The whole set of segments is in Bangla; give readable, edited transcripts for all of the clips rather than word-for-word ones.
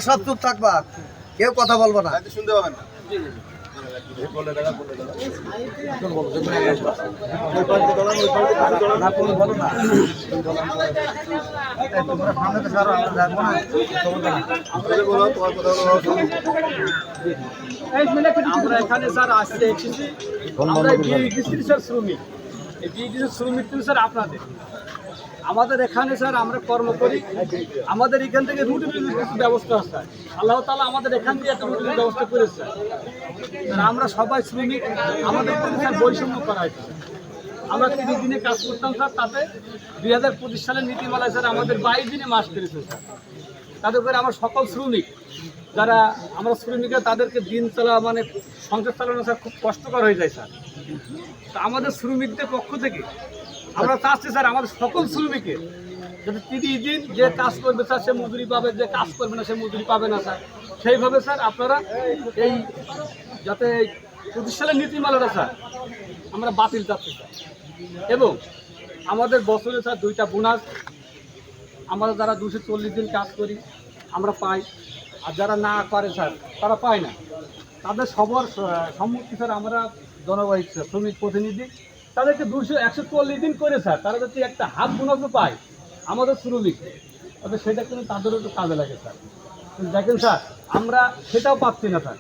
সব চুপ থাকবা, কেউ কথা বলবো না, শুনতে পাবেন না। আমরা এখানে স্যার আসতে এসেছি, আমরা বিএডিসির স্যার শ্রমিক, এই বিএডিসির শ্রমিক স্যার আপনাদের আমাদের এখানে স্যার আমরা কর্ম করি, আমাদের এখান থেকে রুটিনের ব্যবস্থা আছে স্যার, আল্লাহ তাআলা আমাদের এখান থেকে একটা রুটিনের ব্যবস্থা করেছে স্যার। আমরা সবাই শ্রমিক, আমাদের স্যার বৈষম্য করা হয়েছে। আমরা 30 দিনে কাজ করতাম স্যার, তাতে 2025 সালের নীতিমালায় স্যার আমাদের 22 দিনে মাস করেছে স্যার। তাদের করে আমার সকল শ্রমিক যারা আমরা শ্রমিকরা তাদেরকে দিন চালা মানে সংসার চালানো স্যার খুব কষ্টকর হয়ে যায় স্যার। তা আমাদের শ্রমিকদের পক্ষ থেকে আমরা চাচ্ছি স্যার আমাদের সকল শ্রমিকের যাতে 30 দিন যে কাজ করবে স্যার সে মজুরি পাবে, যে কাজ করবে না সে মজুরি পাবে না স্যার। সেইভাবে স্যার আপনারা এই যাতে 25 সালের নীতিমালাটা স্যার আমরা বাতিল চাচ্ছি স্যার। এবং আমাদের বছরে স্যার 2টা বোনাস আমরা যারা 240 দিন কাজ করি আমরা পাই, আর যারা না করে স্যার তারা পায় না। তাদের সবার সম্মুখে স্যার আমরা জনবাহী শ্রমিক প্রতিনিধি তাদেরকে 140 দিন করে স্যার তারা যদি একটা হাফ বোনাসও পায় আমাদের শ্রমিক, তবে সেটা কিন্তু তাদেরও একটু কাজে লাগে স্যার। দেখেন স্যার আমরা সেটাও পাচ্ছি না স্যার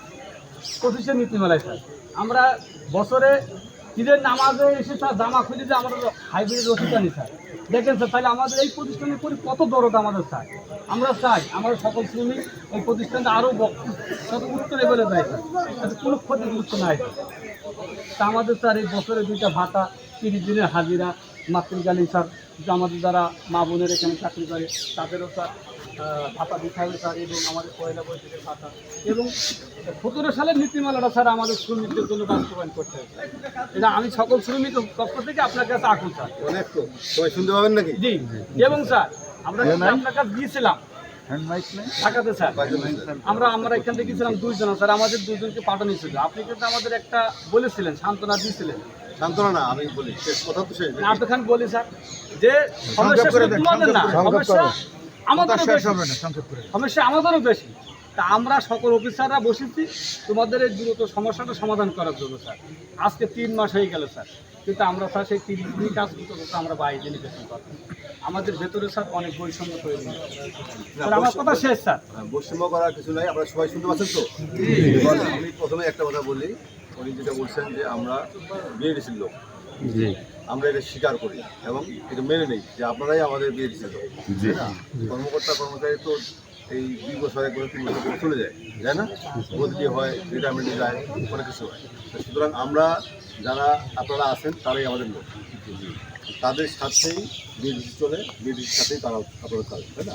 25 নীতিমালায় স্যার। আমরা বছরে ঈদের নামাজে এসে স্যার জামা খুঁজে যে আমাদের হাইব্রিড রসিদ আনি স্যার। দেখেন স্যার তাহলে আমাদের এই প্রতিষ্ঠানের পরি কত দরদ আমাদের স্যার। আমরা চাই আমাদের সকল শ্রমিক এই প্রতিষ্ঠানটা আরও উচ্চ লেভেলে যায় স্যার, তাতে কোনো ক্ষতিগ্রস্ত নাই স্যার। তা আমাদের স্যার এই বছরে 2টা ভাতা, 30 দিনের হাজিরা, মাতৃকালীন স্যার আমাদের যারা মা বোনের এখানে চাকরি করে তাদেরও স্যার ভাতা দিতে হবে স্যার, এবং আমাদের পয়লা বৈশাখের ভাতা, এবং 17 সালের নীতিমালাটা স্যার আমাদের শ্রমিকদের জন্য বাস্তবায়ন করতে হবে। এটা আমি সকল শ্রমিক পক্ষ থেকে আপনার কাছে আকুল স্যার। অনেক তো সবাই শুনতে পাবেন নাকি? জি, এবং স্যার আমরা আপনার কাছে দিয়েছিলাম ঢাকাতে স্যার, আমরা এখান থেকে গিয়েছিলাম 2 জন স্যার, আমাদের 2 জনকে পাঠানো ছিল। আপনি কিন্তু আমাদের একটা বলেছিলেন সান্ত্বনা দিয়েছিলেন। সান্ত্বনা না, আমি বলি কথা তো শেষ। এতক্ষণ বলি স্যার যে সমস্যা শুধু তোমাদের না, সমস্যা আমাদেরও বেশি, সমস্যা আমাদেরও বেশি। তা আমরা সকল অফিসাররা বসেছি তোমাদের এই দ্রুত সমস্যাটা সমাধান করার জন্য স্যার। আজকে 3 মাস হয়ে গেল স্যার, কিন্তু আমরা স্যার সেই 30 দিনই কাজ করতে করতে আমরা 22 দিনই বেতন পাচ্ছি। আমাদের ভেতরে স্যার অনেক বৈষম্য তৈরি হয়েছে। আমার কথা শেষ স্যার। বৈষম্য করার কিছু নাই, আপনারা সবাই শুনতে পাচ্ছেন তো? আমি প্রথমে একটা কথা বলি, উনি যেটা বলছেন যে আমরা বিএডিসির লোক, আমরা এটা স্বীকার করি এবং এটা মেনে নেই যে আপনারাই আমাদের বিএডিসির লোক। কর্মকর্তা কর্মচারী তো এই 2 বছর 1 বছর 3 বছর করে চলে যায়, যায় না? বদলি হয়, রিটায়ারমেন্টে যায়, অনেক কিছু হয়। সুতরাং আমরা যারা আপনারা আছেন তারাই আমাদের লোক, তাদের সাথেই বিএডিসি চলে, বিএডিসির সাথেই তারা আপনারা চলে, তাই না?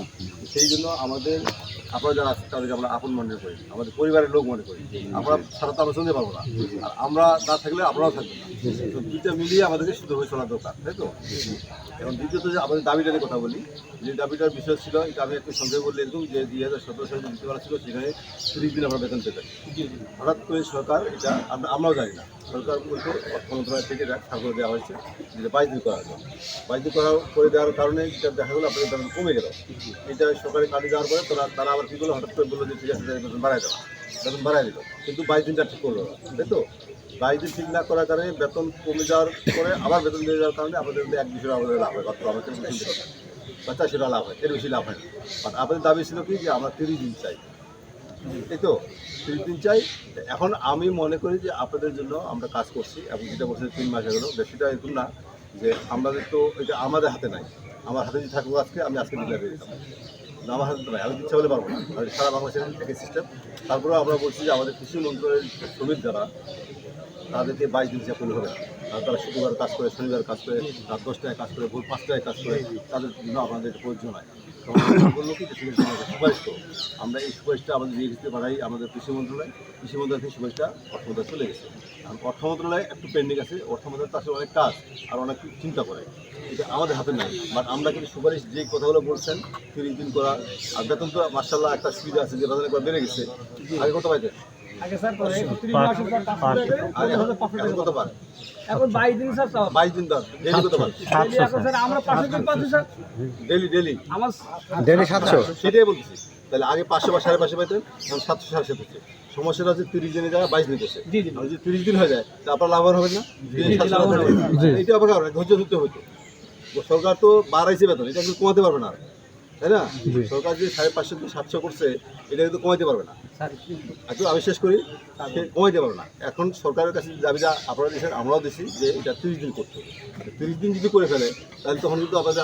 সেই জন্য আমাদের আপনারা যারা আছেন তাদেরকে আমরা আপন মনে করি, আমাদের পরিবারের লোক মনে করি। আমরা সারা তো আমরা শুনতে পারবো না, আর আমরা না থাকলে আপনারাও থাকবেন না। তো 2টা মিলিয়ে আমাদেরকে শুদ্ধভাবে চলা দরকার, তাই তো? এবং দ্বিতীয়ত যে আমাদের দাবিটার কথা বলি, যে দাবিটার বিষয় ছিল, এটা আমি একটু সন্দেহ করলে এরকম যে 2017 সালে যে নীতিমালা ছিল সেখানে 30 দিন আমরা বেতন পেতেন। হঠাৎ করে সরকার, এটা আমরাও জানি না, সরকার বলতে অর্থ মন্ত্রণালয় থেকে ঠাকুর দেওয়া হয়েছে যে 22 দিন করার জন্য। 22 দিন করে দেওয়ার কারণে যেটা দেখা গেলো আপনাদের বেতন কমে গেল। এটা সরকারি কাজে যাওয়ার পরে তারা আবার কী করলো, হঠাৎ করে বললো যে ঠিক আছে বেতন বাড়াই দেওয়া, বেতন বাড়াই দিল, কিন্তু 22 দিনটা ঠিক করলো না, তাই তো? 22 দিন ঠিক না করার কারণে বেতন কমে যাওয়ার পরে আবার বেতন দিয়ে যাওয়ার কারণে আমাদের 1-2 আমাদের লাভ হয়, মাত্র আমাদের 85 লাভ হয়, এর বেশি লাভ হয়। বাট আমাদের দাবি ছিল কি যে আমরা 30 দিন চাই, এই তো 30 দিন চাই। এখন আমি মনে করি যে আপনাদের জন্য আমরা কাজ করছি, এবং যেটা বলছে 3 মাস হয়ে গেলো, বেশিটা এরকম না যে আমাদের তো এটা আমাদের হাতে নাই। আমার হাতে যদি থাকবো আজকে আমি দিতে দিতাম, আমার হাতে নাই, আমি ইচ্ছা হলে পারবো না, সারা বাংলাদেশের একই সিস্টেম। তারপরেও আমরা বলছি যে আমাদের কৃষি মন্ত্রণালয়ের শ্রমিক যারা, তাদেরকে 22 দিন হিসাব করলে হবে না। তারা শুক্রবার কাজ করে, শনিবার কাজ করে, রাত 10টায় কাজ করে, ভোর 5টায় কাজ করে, তাদের জন্য আমাদের প্রয়োজন হয়। তখন আমরা বললো কি যে ঠিক আছে, আমাদের সুপারিশ করো। আমরা এই সুপারিশটা আমাদের বিএডিসিতে পাঠাই আমাদের কৃষি মন্ত্রণালয় থেকে সুপারিশটা অর্থ মন্ত্রণালয়ে চলে গেছে। কারণ অর্থ মন্ত্রণালয়ে একটু পেন্ডিং আছে, অর্থ মন্ত্রণালয় তো আসলে অনেক কাজ আর অনেক চিন্তা করে, এটা আমাদের হাতে নাই। বাট আমরা কিন্তু সুপারিশ যে কথাগুলো বলছেন 30 দিন করা, আর বেতন তো মার্শাল্লাহ একটা সুবিধা আছে যে বেতন একবার বেড়ে গেছে। আগে কত পাইতেন? আগে স্যার 31 মাসে স্যার 500 টাকা, আগে এখন কত পান? এখন 22 দিন স্যার 22 দিন দাম ডেলি কত পান? daily এখন স্যার আমরা 500 দিন পাচ্ছি স্যার। ডেলি আমার ডেলি 700। সেটাই বলতেছি। তাহলে আগে 500 বা 550 পাইতেন, এখন 700 750 হচ্ছে। সমস্যাটা হচ্ছে 30 দিনের জায়গায় 22 দিন করছে। জি, জি। আর যদি 30 দিন হয়ে যায় তা আপনার লাভবান হবেন না? লাভবান হবেন। এটা আবার কারণ ধৈর্য ধরতে হতো। সরকার তো বাড়াইছে বেতন, এটা কিন্তু কমাতে পারবে না, তাই না? সরকার যে 550 থেকে 700 করছে, এটা কিন্তু কমাইতে পারবে না। স্যার একটু আমি শেষ করি, সে কমাইতে পারবে না। এখন সরকারের কাছে দাবিটা আপনারা দিয়েছেন, আমরাও দিচ্ছি যে এটা 30 দিন করতে হবে। 30 দিন যদি করে ফেলে তাহলে তখন কিন্তু আপনাদের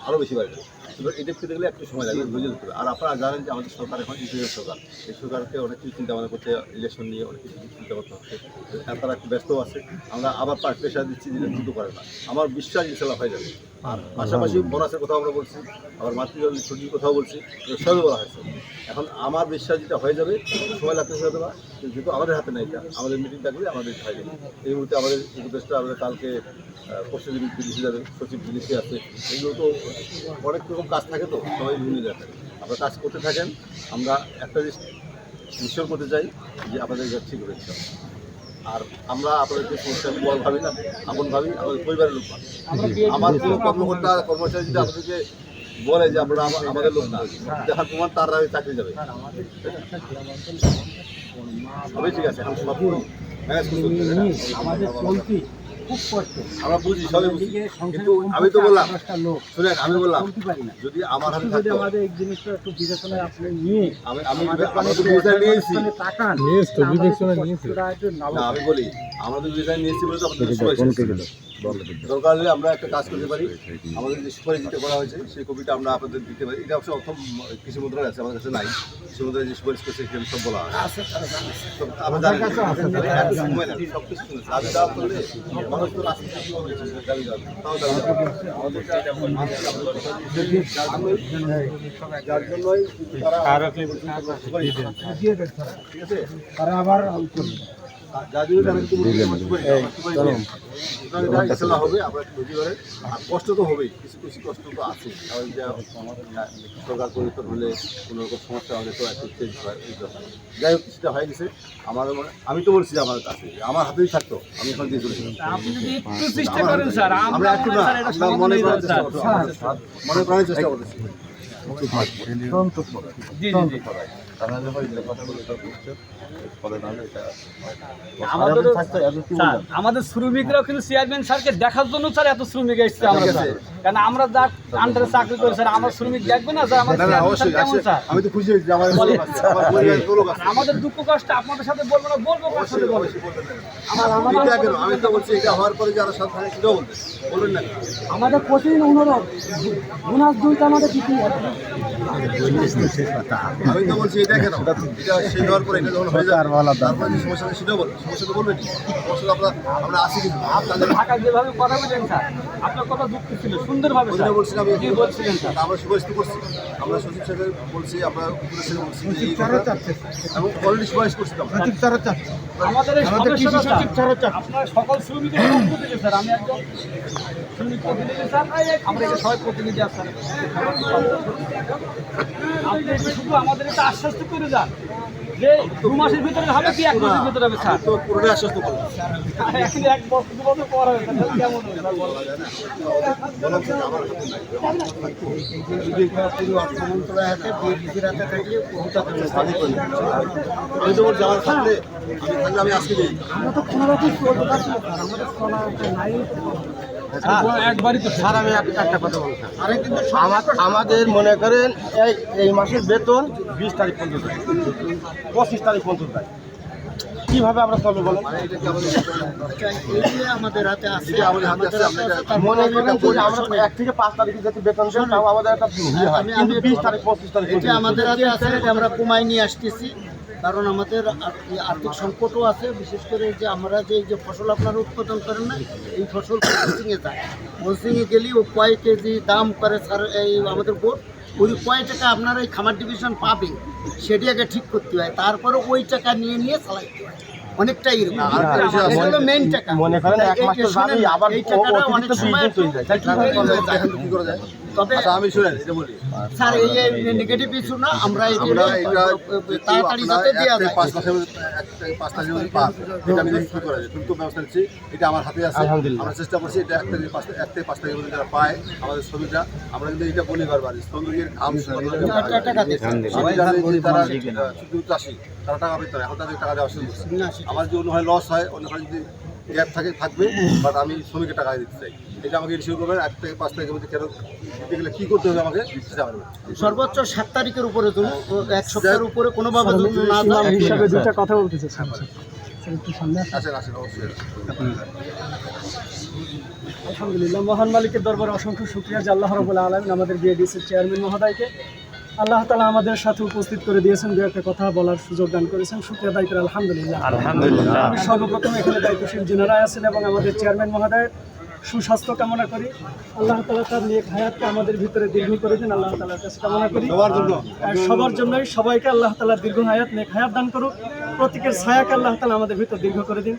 আরও বেশি বাড়বে। এবার এটা পেতে গেলে একটু সময় লাগবে, ধৈর্য ধরতে হবে। আর আপনারা জানেন যে আমাদের সরকার এখন ইন্টারিয়ার সরকার, এই সরকারকে অনেক কিছু চিন্তা ভাবনা করতে, ইলেকশন নিয়ে অনেক কিছু চিন্তা করতে হচ্ছে। তারা একটু ব্যস্ত আছে, আমরা আবার প্রেশার দিচ্ছি যেটা দ্রুত করে না। আমার বিশ্বাস ইনশাল্লাহ হয়ে যাবে। আর পাশাপাশি বোনাসের কথাও আমরা বলছি, আবার মাতৃজল ছুটির কথাও বলছি, সবই বলা হয়েছে। এখন আমার বিশ্বাস যেটা হয়ে যাবে, সময় লাগতেছে হয়তো বা, যেহেতু আমাদের হাতে নেই, এটা আমাদের মিটিং থাকলে আমাদের হয়ে যাবে। এই মুহূর্তে আমাদের উপদেশটা আমাদের কালকে পরশুদিন বিদেশে যাবে, সচিব বিদেশে আছে। এগুলো তো অনেক রকম কাজ থাকে, তো সবাই বিভিন্ন জায়গায় থাকে। আপনারা কাজ করতে থাকেন, আমরা একটা জিনিস নিশ্চয় করতে চাই যে আপনাদের যাচ্ছি করে দিতে হবে। আর আমরা আপনাদেরকে সমস্যা বল ভাবি না, আপন ভাবি, আমাদের পরিবারের লোক ভাবি। আমার কোনো কর্মকর্তা কর্মচারী যদি আপনাদেরকে বলে যে আপনারা আমাদের লোক না, দেখার প্রমাণ তার আগে চাকরি যাবে। সবই ঠিক আছে, এখন সব ম্যানেজ করতে হবে, তাই না? আমাদের চলতি খুব কষ্ট। আমরা বুঝি, সবই বুঝি, কিন্তু আমি তো বললাম, শুনেন, আমি বললাম যদি আমার হাতে যদি থাকতো, আমাদের এই জিনিসটা একটু বিবেচনায় আপনি নিয়ে আমি আমরা তো বিবেচনা নিয়েছি। তাকান তো বিবেচনা নিয়েছি। না, আমি বলি আমরা তো বিবেচনা নিয়েছি বলে তো আপনাদের সুপারিশ এসেছে। দরকার হলে আমরা একটা কাজ করতে পারি, আমাদের যে সুপারিশ যেটা করা হয়েছে সেই কপিটা আমরা আপনাদের দিতে পারি। এটা অবশ্য অর্থ কৃষি মন্ত্রণালয় আছে, আমাদের কাছে নাই। কৃষি মন্ত্রণালয় যে সুপারিশ করছে সেখানে সব বলা হয়। আমরা জানি সব কিছু শুনেছি। আমি দাওয়া করলে মানুষ তো রাস্তা দাবি যাবে, তাও দাবি যাবে। যার জন্যই তারা সুপারিশ দিয়েছে। ঠিক আছে, তারা আবার যার জন্য তারা কিন্তু সুপারিশ ইনশাল্লাহ হবে। আপনারা একটু বুঝতে পারেন। আর কষ্ট তো হবেই, কিছু কিছু কষ্ট তো আছে। কারণ যে সরকার পরিবর্তন হলে কোনো রকম সমস্যা হলে তো একটু চেঞ্জ হয়, এই ব্যাপার। যাই হোক, কিছুটা হয়ে গেছে। আমার আমি তো বলছি যে আমার কাছে আমার হাতেই থাকতো, আমি এখন দিয়ে চলেছিলাম। আপনি যদি একটু চেষ্টা করেন স্যার, আমরা একটু না, আমরা মনে করার চেষ্টা করছি, মনে করার চেষ্টা করতেছি। জি জি জি। আমাদের শ্রমিকরাও কিন্তু চেয়ারম্যান স্যারকে দেখার জন্য স্যার এত শ্রমিক এসেছে আমরা স্যার। কারণ আমরা যা আন্ডারে চাকরি করি স্যার, আমার শ্রমিক দেখবে না স্যার, আমাদের চেয়ারম্যান স্যার কেমন স্যার। আমি তো খুশি হয়েছি যে আমার লোক আছে, আমার পরিবারের লোক আছে। আমাদের দুঃখ কষ্ট আপনাদের সাথে বলবো না, বলবো কার সাথে বলবো। এটা কেন? আমি তো বলছি এটা হওয়ার পরে যারা সাথে থাকে সেটাও বলতে বলবেন না। আমাদের প্রতিদিন অনুরোধ বোনাস দুইটা আমাদের দিতেই হবে। আমি তো বলছি এটা কেন? এটা শেষ হওয়ার পরে এটা যখন হয়ে যাবে তারপরে যে সমস্যা আছে সেটাও বলবেন, সমস্যা তো বলবেন। সমস্যা আমরা আছি, কিন্তু আপনাদের ঢাকায় যেভাবে কথা বলেন স্যার, আপনার কথা যুক্তি ছিল সুন্দরভাবে স্যার। বলছিলাম কি বলছিলেন স্যার? আমরা সুপারিশ করছি, আমরা সচিব সাহেব বলছি, আমরা উপরে সাহেব বলছি যে এই এবং অলরেডি সুপারিশ করছিলাম। আমাদের এই সমস্যাটা স্যার, আপনার সকল শ্রমিকের পক্ষ থেকে স্যার, আমি একজন শ্রমিক প্রতিনিধি স্যার, আমরা এই সবাই প্রতিনিধি আছেন। আপনি একটু শুধু আমাদের এটা আশ্বস্ত করে যান যে 2 মাসের ভিতরে হবে কি 1 মাসের ভিতরে হবে স্যার। তো পুরোটাই আশ্বস্ত করলাম। এখন 1 বছর 2 বছর পর হবে স্যার, কেমন হবে স্যার বলেন? বললাম যে আমার হাতে নাই। যদি পুরো অর্থ মন্ত্রণালয় হাতে বিএডিসির হাতে থাকলে পৌঁছাতে আমি করি। আমি তো বলছি আমার থাকলে আমি আজকে দিই। আমরা তো কোনো রকম চলতে পারছি না স্যার, আমাদের চলার উপায় নাই। একবারই তো স্যার আমি একটা কথা বলছি। আমাদের মনে করেন এই মাসের বেতন 20 তারিখ পর্যন্ত, 25 তারিখ পর্যন্ত দেয়। কিভাবে আমরা চলবো বলেন? আমাদের হাতে আছে, আমাদের হাতে আছে। মনে করেন যে আমরা 1 থেকে 5 তারিখে যদি বেতন দেন তাও আমাদের একটা ইয়ে হয়, কিন্তু 20 তারিখ 25 তারিখ এটা আমাদের হাতে আছে, এটা আমরা কমাই নিয়ে আসতেছি। কারণ আমাদের আর্থিক সংকটও আছে, বিশেষ করে যে আমরা যে এই যে ফসল আপনারা উৎপাদন করেন না, এই ফসল প্রসেসিংয়ে যায়। প্রসেসিংয়ে গেলেই ও কয় কেজি দাম করে স্যার এই আমাদের বোর্ড, ওই কয় টাকা আপনারা এই খামার ডিভিশন পাবে সেটি আগে ঠিক করতে হয়, তারপরে ওই টাকা নিয়ে নিয়ে চালাইতে হয়। অনেকটাই এরকম। এটা হলো মেইন টাকা। মনে করেন এক মাস তো শোনেন, যাবেই, আবার এই টাকাটা অতিরিক্ত অনেক সময় বিল চলে যায়। তাই কি এখন কি করা যায়? তবে আচ্ছা আমি শুনেন এটা বলি, স্যার এই নেগেটিভ ইস্যু না, আমরা আমরা এগুলো এটা তাড়াতাড়ি যাতে দেওয়া যায়। 5 মাসের মধ্যে 5 তারিখের মধ্যে পাস, এটা আমি কি করা যায়? তুমি তো ব্যবস্থা নিচ্ছি, এটা আমার হাতে আছে। আলহামদুলিল্লাহ। আমরা চেষ্টা করছি এটা 1 থেকে 5 তারিখের মধ্যে যারা পায় আমাদের ছবিটা, আমরা কিন্তু এটা বলি বারবার শ্রমিকের ঘাম টাকা দিচ্ছে। আমি জানি যে তারা শুধু চাষি, তারা টাকা পেতে হয়, এখন তাদের টাকা দেওয়া শুরু করছে। আমার যদি অন্য হয় লস হয়, অন্য হয় যদি গ্যাপ থাকবে, বাট আমি শ্রমিকের টাকা দিতে চাই। এটা আমাকে ইস্যু করবেন 1 থেকে 5 তারিখের মধ্যে। কেন দিতে গেলে কী করতে হবে আমাকে সেটা পারবেন। সর্বোচ্চ 7 তারিখের উপরে তুমি 1 সপ্তাহের উপরে কোনোভাবে যদি না যায় হিসাবে দুইটা কথা বলতেছে স্যার। একটু সামনে আসেন আসেন অবশ্যই। আলহামদুলিল্লাহ, মহান মালিকের দরবারে অসংখ্য শুকরিয়া যে আল্লাহ রাব্বুল আলামিন আমাদের বিএডিসির চেয়ারম্যান মহোদয়কে আল্লাহ তাআলা আমাদের সাথে উপস্থিত করে দিয়েছেন, দু একটা কথা বলার সুযোগ দান করেছেন। শুকরিয়া আদায় করে আলহামদুলিল্লাহ। আমি সর্বপ্রথম এখানে দায়িত্বশীল যিনারা আছেন এবং আমাদের চেয়ারম্যান মহোদয়ের সুস্বাস্থ্য কামনা করি। আল্লাহ তাআলা তার নেক হায়াতকে আমাদের ভিতরে দীর্ঘ করে দিন, আল্লাহ তাআলার কাছে কামনা করি। সবার জন্যই সবাইকে আল্লাহ তাআলা দীর্ঘ হায়াত, নেক হায়াত দান করুক। প্রত্যেকের ছায়াকে আল্লাহ তাআলা আমাদের ভিতর দীর্ঘ করে দিন।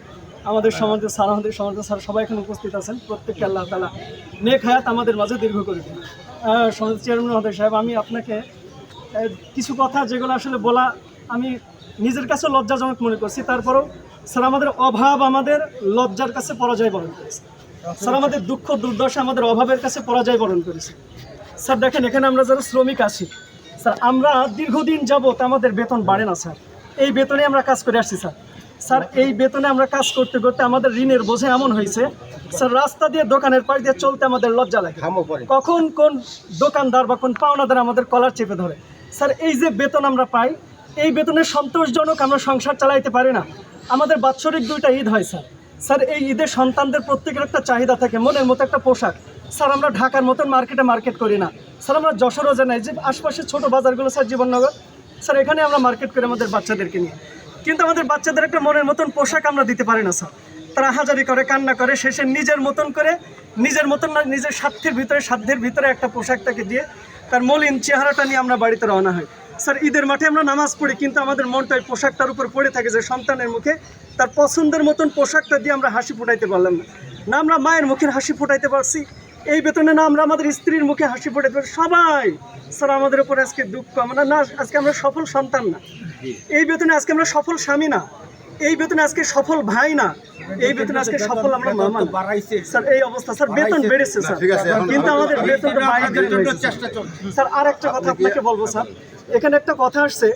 আমাদের সমাজের স্যার, আমাদের সমাজের স্যার সবাই এখানে উপস্থিত আছেন, প্রত্যেককে আল্লাহ তাআলা নেক হায়াত আমাদের মাঝে দীর্ঘ করে দিন। সমাজের চেয়ারম্যান মহোদয় সাহেব, আমি আপনাকে কিছু কথা যেগুলো আসলে বলা আমি নিজের কাছে লজ্জাজনক মনে করছি, তারপরেও স্যার আমাদের অভাব আমাদের লজ্জার কাছে পরাজয় বরণ করেছে। স্যার আমাদের দুঃখ দুর্দশা আমাদের অভাবের কাছে পরাজয় বরণ করেছে। স্যার দেখেন, এখানে আমরা যারা শ্রমিক আছি স্যার, আমরা দীর্ঘদিন যাবত আমাদের বেতন বাড়ে না স্যার। এই বেতনে আমরা কাজ করে আসছি স্যার। স্যার এই বেতনে আমরা কাজ করতে করতে আমাদের ঋণের বোঝে এমন হয়েছে স্যার, রাস্তা দিয়ে দোকানের পাশ দিয়ে চলতে আমাদের লজ্জা লাগে। কখন কোন দোকানদার বা কোন পাওনাদার আমাদের কলার চেপে ধরে। স্যার এই যে বেতন আমরা পাই, এই বেতনের সন্তোষজনক আমরা সংসার চালাইতে পারি না। আমাদের বাৎসরিক 2টা ঈদ হয় স্যার। স্যার এই ঈদের সন্তানদের প্রত্যেকের একটা চাহিদা থাকে, মনের মতো একটা পোশাক। স্যার আমরা ঢাকার মতন মার্কেট করি না স্যার, আমরা যশোরও জানাই যে আশপাশের ছোটো বাজারগুলো স্যার, জীবননগর স্যার, এখানে আমরা মার্কেট করি আমাদের বাচ্চাদেরকে নিয়ে। কিন্তু আমাদের বাচ্চাদের একটা মনের মতন পোশাক আমরা দিতে পারি না স্যার। তারা হাজারি করে, কান্না করে, শেষে নিজের মতন না, নিজের সাধ্যের ভিতরে একটা পোশাক তাকে দিয়ে তার মলিন চেহারাটা নিয়ে আমরা বাড়িতে রওনা হই। স্যার ঈদের মাঠে আমরা নামাজ পড়ি, কিন্তু আমাদের মনটা ওই পোশাকটার উপর পড়ে থাকে যে সন্তানের মুখে তার পছন্দের মতন পোশাকটা দিয়ে আমরা হাসি ফুটাইতে পারলাম না আমরা মায়ের মুখের হাসি ফুটাইতে পারছি এই বেতনে, না আমরা আমাদের স্ত্রীর মুখে হাসি ফুটাইতে পারছি। সবাই স্যার আমাদের উপরে আজকে দুঃখ, আমরা না আজকে আমরা সফল সন্তান না, এই বেতনে আজকে আমরা সফল স্বামী না, এই বেতনে আজকে সফল ভাই না, এই বেতনে আজকে সফল আমরা মামা বাড়াইছে স্যার। এই অবস্থা স্যার, বেতন বেড়েছে স্যার, কিন্তু আমাদের বেতনটা স্যার। আর একটা কথা আপনাকে বলবো স্যার, এখানে একটা কথা আসছে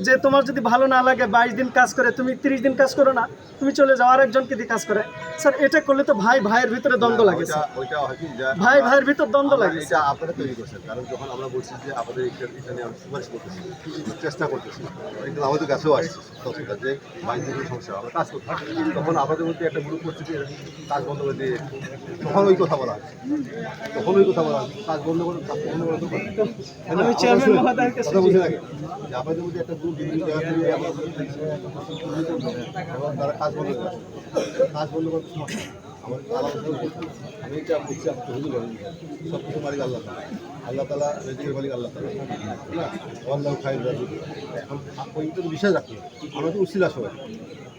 যে তোমার যদি ভালো না লাগে 22 দিন কাজ করে তুমি 30 দিন কাজ করো না, তুমি চলে যাও আরেকজনকে দিয়ে কাজ করে। স্যার এটা করলে তো ভাই ভাইয়ের ভিতরে দ্বন্দ্ব লাগে স্যার, ভাই ভাইয়ের ভিতর দ্বন্দ্ব লাগে। এটা আপনারা তৈরি করছেন, কারণ যখন আমরা বলছি যে আপনাদের এখানে আমরা সুপারিশ করতেছি, চেষ্টা করতেছি, কিন্তু আমাদের কাছেও আসছে তথ্যটা যে 22 দিনের সমস্যা আমরা কাজ করতে, তখন আপনাদের মধ্যে একটা গ্রুপ করছে যে কাজ বন্ধ করে দিয়ে, তখন ওই কথা বলা হচ্ছে, কাজ বন্ধ করে আমি চেয়ারম্যান মহোদয়ের কাছে কথা বলছি নাকি যে আপনাদের মধ্যে একটা গ্রুপ বিভিন্ন জায়গা থেকে তারা কাজ বন্ধ করে করতে সমস্যা। আমি এটা বলছি, আপনি হুজুর বলেন সব কিছু মালিক আল্লাহ তালা রেজিকের মালিক আল্লাহ তালা, আল্লাহ খাই এখন ওই তো বিশ্বাস রাখি, আমরা তো উচ্ছিলা সবাই,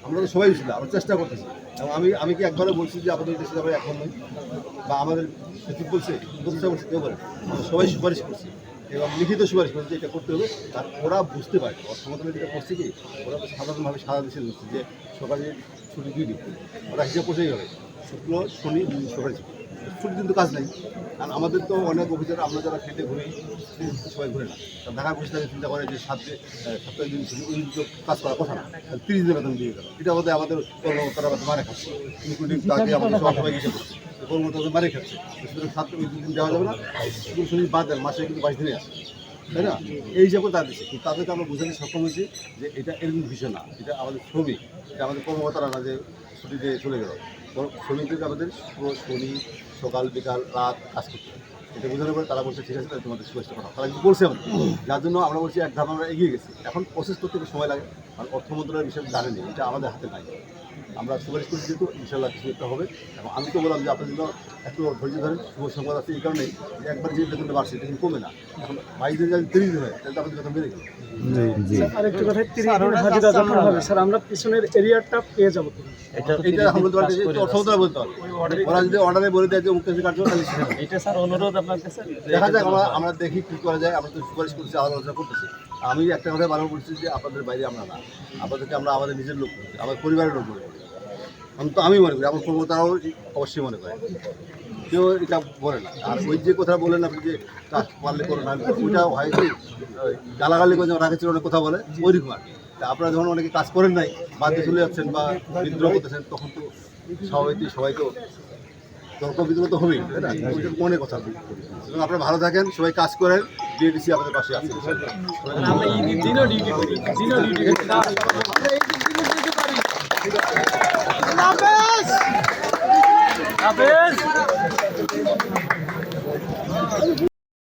আমরা তো সবাই উচ্ছিলা, আমরা চেষ্টা করতেছি। এবং আমি কি একবারে বলছি যে আপনাদের দেশে আমরা এখন নই, বা আমাদের সচিব বলছে প্রতিষ্ঠা করছে, কেউ বলে আমরা সবাই সুপারিশ করছি এবং লিখিত সুপারিশ করছে এটা করতে হবে। আর ওরা বুঝতে পারে অর্থমন্ত্রণালয় যেটা করছে কি, ওরা তো সাধারণভাবে সারা দেশে বুঝছে যে সকালে ছুটি 2 দিন, ওরা হিসাব করতেই হবে শুক্র শনি সকালে ছুটি, কিন্তু কাজ নেই। আর আমাদের তো অনেক অফিসার, আমরা যারা খেতে ঘুরি সবাই ঘুরে না, ঢাকা বসে থাকে, চিন্তা করে যে সপ্তাহে দিন ছুটি, ওই তো কাজ করার কথা না, 30 দিনের বেতন দিয়ে গেল, এটা আমাদের কর্মকর্তারা মারে খাচ্ছে, ইনক্লুডিং তাকে আমাদের সবাই হিসেবে করছে, কর্মকর্তা মারে খাচ্ছে। সুতরাং 7 দিন দেওয়া যাবে না, শুধু শনি বাদ দেন, মাসে কিন্তু 22 দিনে আসে, তাই না? এই হিসাবে তাদের দিচ্ছে, কিন্তু তাদেরকে আমরা বোঝাতে সক্ষম হয়েছি যে এটা এরকম বিষয় না, এটা আমাদের শ্রমিক, এটা আমাদের কর্মকর্তারা না যে ছুটি দিয়ে চলে গেল। শ্রমিকদেরকে আমাদের পুরো শনি সকাল বিকাল রাত কাজ করতে হবে, এটা বোঝানোর পরে তারা বলছে ঠিক আছে তাহলে তোমাদের সুপারিশটা পাঠাও, তারা কিন্তু বলছে আমাদের, যার জন্য আমরা বলছি এক ধাপ আমরা এগিয়ে গেছি। এখন প্রসেস করতে একটু সময় লাগে, কারণ অর্থ মন্ত্রণালয়ের বিষয়ে জানেনি, এটা আমাদের হাতে নাই। আমরা সুপারিশ করছি যেহেতু ইনশাল্লাহ কিছু একটা হবে। এবং আমি তো বললাম যে আপনার জন্য একটু ধৈর্য ধরেন, শুভ সংবাদ আছে এই কারণেই যে একবার যে বেতনটা বাড়ছে এটা কিন্তু কমে না, এখন 22 দিন যদি 30 দিন হয় তাহলে তো আপনাদের বেতন বেড়ে গেল। আরেকটু কথা 30 দিন হাজিরা যখন হবে স্যার আমরা পিছনের এরিয়াটা পেয়ে যাবো। এটা এখন বলতে পারছি যে অর্থ মন্ত্রণালয় বলতে হবে, ওরা যদি অর্ডারে বলে দেয় যে মুক্তি কার্যক্রম তাহলে সেটা হবে। এটা স্যার অনুরোধ আপনার কাছে দেখা যাক, আমরা দেখি কী করা যায়। আমরা তো সুপারিশ করছি, আলোচনা করতেছি। আমি একটা কথা বারবার বলছি যে আপনাদের বাইরে আমরা না, আপনাদেরকে আমরা আমাদের নিজের লোক করি, আমার পরিবারের লোক মনে করি। তো আমি মনে করি, আমার কর্মতারাও অবশ্যই মনে করে, কেউ এটা বলে না। আর ওই যে কথা বলেন আপনি যে কাজ পারলে করো না, ওইটা হয় কি গালাগালি করে যখন রাখেছিল অনেক কথা বলে ওইরকম আর কি। তা আপনারা যখন অনেকে কাজ করেন নাই, বাদে চলে যাচ্ছেন বা বিদ্রোহ করতেছেন, তখন তো স্বাভাবিকই সবাই তো তর্ক বিদ্রোহ তো হবেই, তাই না? ওইটা মনে কথা এবং আপনারা ভালো থাকেন, সবাই কাজ করেন, বিএডিসি আপনাদের পাশে আছে। আমরা ঈদের দিনও ডিউটি করি, দিনও ডিউটি করি না হাফেজ।